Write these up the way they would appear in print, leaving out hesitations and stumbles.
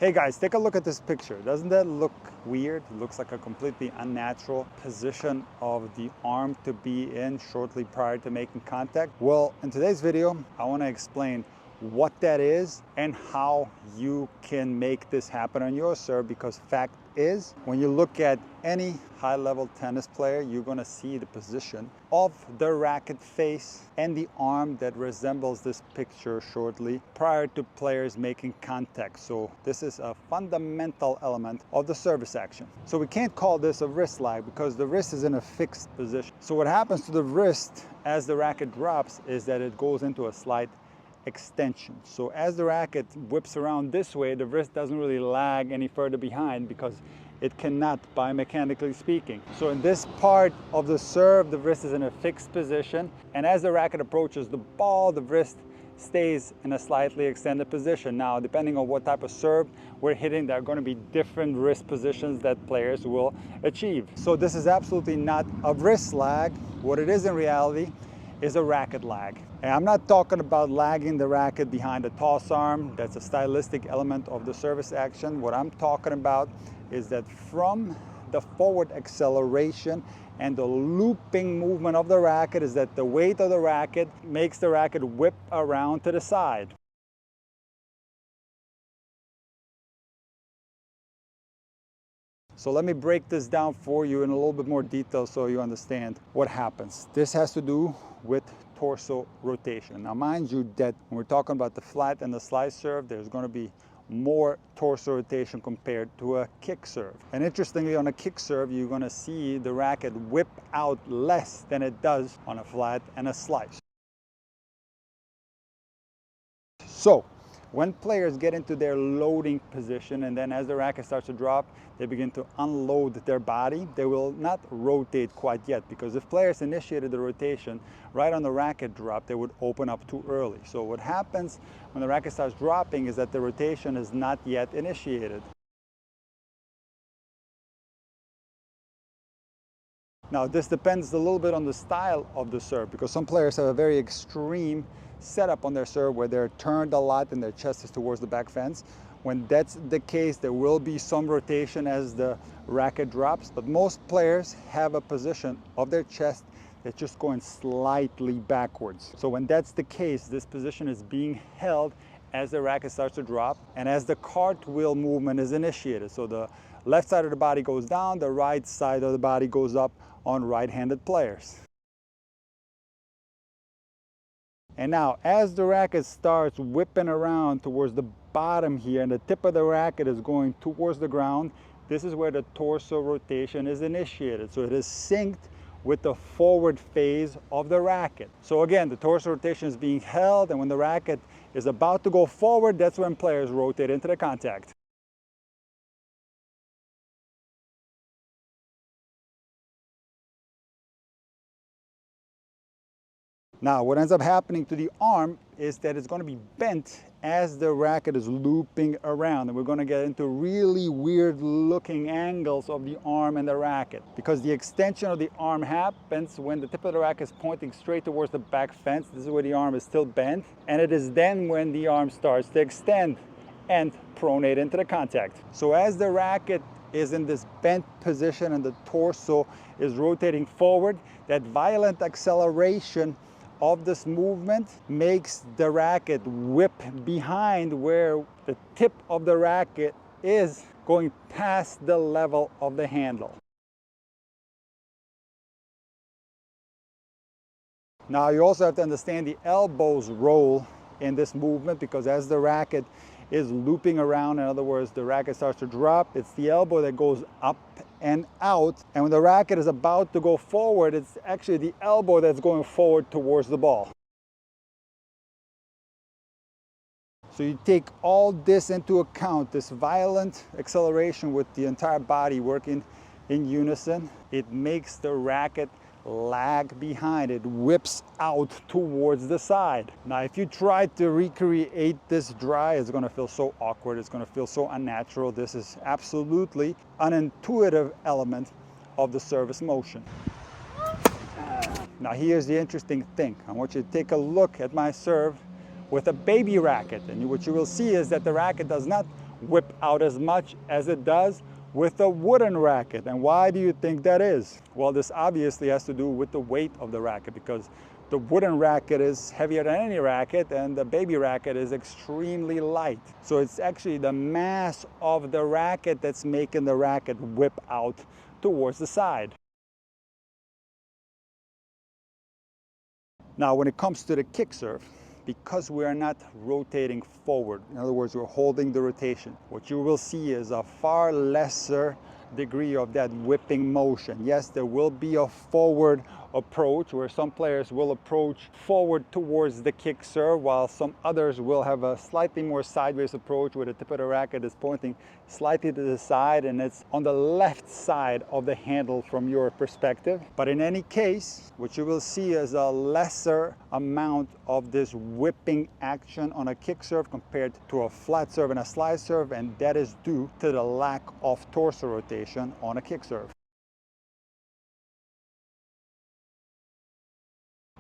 Hey guys, take a look at this picture. Doesn't that look weird? It looks like a completely unnatural position of the arm to be in shortly prior to making contact. Well, in today's video, I want to explain what that is and how you can make this happen on your serve, because fact is, when you look at any high-level tennis player, you're going to see the position of the racket face and the arm that resembles this picture shortly prior to players making contact. So this is a fundamental element of the service action. So we can't call this a wrist lag because the wrist is in a fixed position. So what happens to the wrist as the racket drops is that it goes into a slight extension. So as the racket whips around this way, the wrist doesn't really lag any further behind because it cannot, biomechanically speaking. So in this part of the serve, the wrist is in a fixed position, and as the racket approaches the ball, the wrist stays in a slightly extended position. Now, depending on what type of serve we're hitting, there are going to be different wrist positions that players will achieve. So this is absolutely not a wrist lag. What it is in reality is a racket lag. And I'm not talking about lagging the racket behind the toss arm. That's a stylistic element of the service action. What I'm talking about is that from the forward acceleration and the looping movement of the racket, is that the weight of the racket makes the racket whip around to the side. So let me break this down for you in a little bit more detail so you understand what happens. This has to do with torso rotation. Now mind you that when we're talking about the flat and the slice serve, there's going to be more torso rotation compared to a kick serve. And interestingly, on a kick serve, you're going to see the racket whip out less than it does on a flat and a slice. So when players get into their loading position, and then as the racket starts to drop, they begin to unload their body, they will not rotate quite yet, because if players initiated the rotation right on the racket drop, they would open up too early. So what happens when the racket starts dropping is that the rotation is not yet initiated. Now this depends a little bit on the style of the serve, because some players have a very extreme setup on their serve where they're turned a lot and their chest is towards the back fence. When that's the case, there will be some rotation as the racket drops, but most players have a position of their chest that's just going slightly backwards. So when that's the case, this position is being held as the racket starts to drop and as the cartwheel movement is initiated. So the left side of the body goes down, the right side of the body goes up on right-handed players. And now, as the racket starts whipping around towards the bottom here, and the tip of the racket is going towards the ground, this is where the torso rotation is initiated. So it is synced with the forward phase of the racket. So again, the torso rotation is being held, and when the racket is about to go forward, that's when players rotate into the contact. Now, what ends up happening to the arm is that it's going to be bent as the racket is looping around, and we're going to get into really weird looking angles of the arm and the racket, because the extension of the arm happens when the tip of the racket is pointing straight towards the back fence. This is where the arm is still bent, and it is then when the arm starts to extend and pronate into the contact. So as the racket is in this bent position and the torso is rotating forward, that violent acceleration of this movement makes the racket whip behind where the tip of the racket is, going past the level of the handle. Now you also have to understand the elbow's role in this movement, because as the racket is looping around, in other words, the racket starts to drop, it's the elbow that goes up and out, and when the racket is about to go forward, it's actually the elbow that's going forward towards the ball. So you take all this into account, this violent acceleration with the entire body working in unison, it makes the racket lag behind. It whips out towards the side. Now if you try to recreate this dry, it's going to feel so awkward, it's going to feel so unnatural. This is absolutely an intuitive element of the service motion. Now here's the interesting thing. I want you to take a look at my serve with a baby racket, and what you will see is that the racket does not whip out as much as it does with a wooden racket. And why do you think that is? Well, this obviously has to do with the weight of the racket, because the wooden racket is heavier than any racket and the baby racket is extremely light. So it's actually the mass of the racket that's making the racket whip out towards the side. Now, when it comes to the kick serve, because we are not rotating forward, in other words, we're holding the rotation, what you will see is a far lesser degree of that whipping motion. Yes, there will be a forward approach where some players will approach forward towards the kick serve, while some others will have a slightly more sideways approach where the tip of the racket is pointing slightly to the side and it's on the left side of the handle from your perspective. But in any case, what you will see is a lesser amount of this whipping action on a kick serve compared to a flat serve and a slide serve, and that is due to the lack of torso rotation on a kick serve.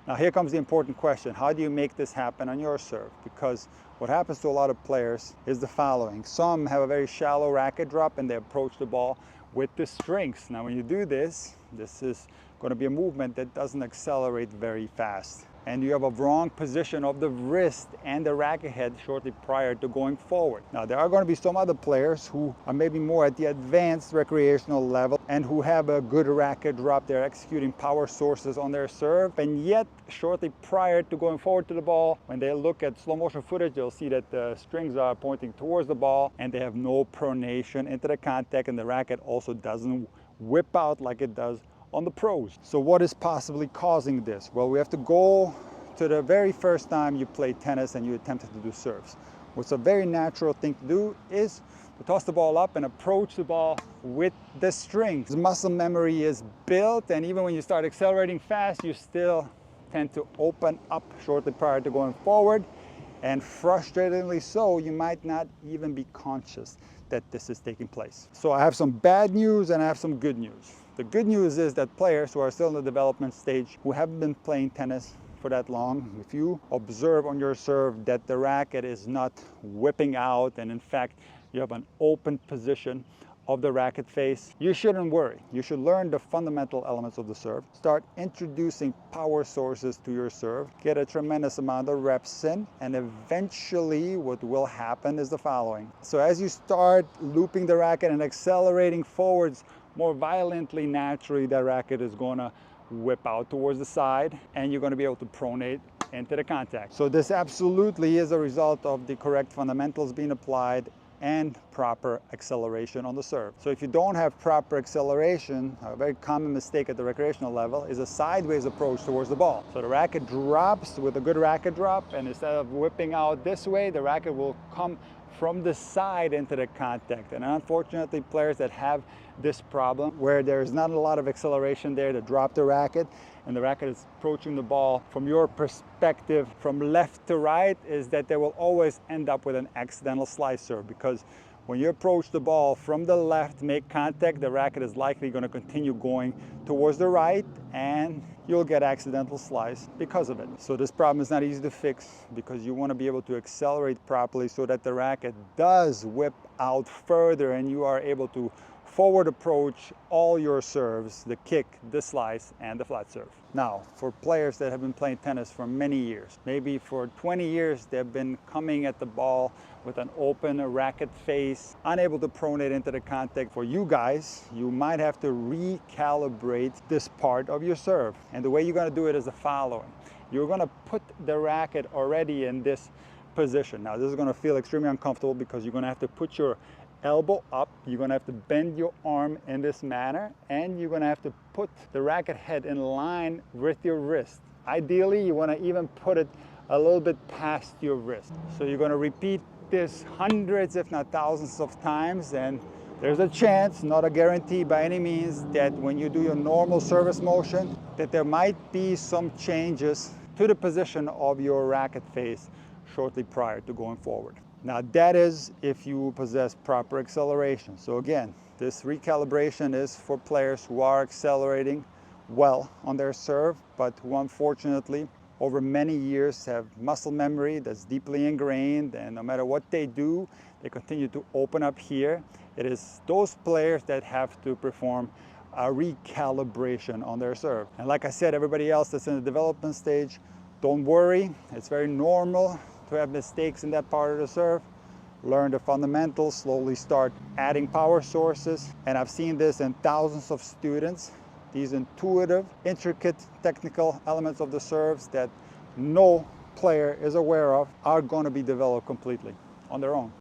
Now here comes the important question. How do you make this happen on your serve? Because what happens to a lot of players is the following. Some have a very shallow racket drop and they approach the ball with the strings. Now when you do this, this is going to be a movement that doesn't accelerate very fast. And you have a wrong position of the wrist and the racket head shortly prior to going forward. Now there are going to be some other players who are maybe more at the advanced recreational level and who have a good racket drop. They're executing power sources on their serve, and yet shortly prior to going forward to the ball, when they look at slow motion footage, they'll see that the strings are pointing towards the ball and they have no pronation into the contact, and the racket also doesn't whip out like it does on the pros. So what is possibly causing this? Well, we have to go to the very first time you played tennis and you attempted to do serves. What's a very natural thing to do is to toss the ball up and approach the ball with the strings. Muscle memory is built, and even when you start accelerating fast, you still tend to open up shortly prior to going forward. And frustratingly so, you might not even be conscious that this is taking place. So I have some bad news and I have some good news. The good news is that players who are still in the development stage, who haven't been playing tennis for that long, if you observe on your serve that the racket is not whipping out and in fact you have an open position of the racket face, you shouldn't worry. You should learn the fundamental elements of the serve, start introducing power sources to your serve, get a tremendous amount of reps in, and eventually what will happen is the following. So as you start looping the racket and accelerating forwards more violently, naturally that racket is going to whip out towards the side and you're going to be able to pronate into the contact. So this absolutely is a result of the correct fundamentals being applied and proper acceleration on the serve. So if you don't have proper acceleration, a very common mistake at the recreational level is a sideways approach towards the ball. So the racket drops with a good racket drop, and instead of whipping out this way, the racket will come from the side into the contact. And unfortunately, players that have this problem, where there's not a lot of acceleration there to drop the racket, and the racket is approaching the ball from your perspective from left to right, is that they will always end up with an accidental slice serve, because when you approach the ball from the left, make contact, the racket is likely going to continue going towards the right and you'll get accidental slice because of it. So this problem is not easy to fix, because you want to be able to accelerate properly so that the racket does whip out further and you are able to forward approach all your serves, the kick, the slice, and the flat serve. Now, for players that have been playing tennis for many years, maybe for 20 years, they've been coming at the ball with an open racket face, unable to pronate into the contact. For you guys, you might have to recalibrate this part of your serve. And the way you're going to do it is the following. You're going to put the racket already in this position. Now, this is going to feel extremely uncomfortable because you're going to have to put your elbow up, you're going to have to bend your arm in this manner, and you're going to have to put the racket head in line with your wrist. Ideally, you want to even put it a little bit past your wrist. So you're going to repeat this hundreds, if not thousands of times, and there's a chance, not a guarantee by any means, that when you do your normal service motion, that there might be some changes to the position of your racket face shortly prior to going forward. Now that is if you possess proper acceleration. So again, this recalibration is for players who are accelerating well on their serve, but who unfortunately over many years have muscle memory that's deeply ingrained, and no matter what they do, they continue to open up here. It is those players that have to perform a recalibration on their serve. And like I said, everybody else that's in the development stage, don't worry. It's very normal to have mistakes in that part of the serve. Learn the fundamentals, slowly start adding power sources. And I've seen this in thousands of students. These intuitive, intricate technical elements of the serves that no player is aware of are going to be developed completely on their own.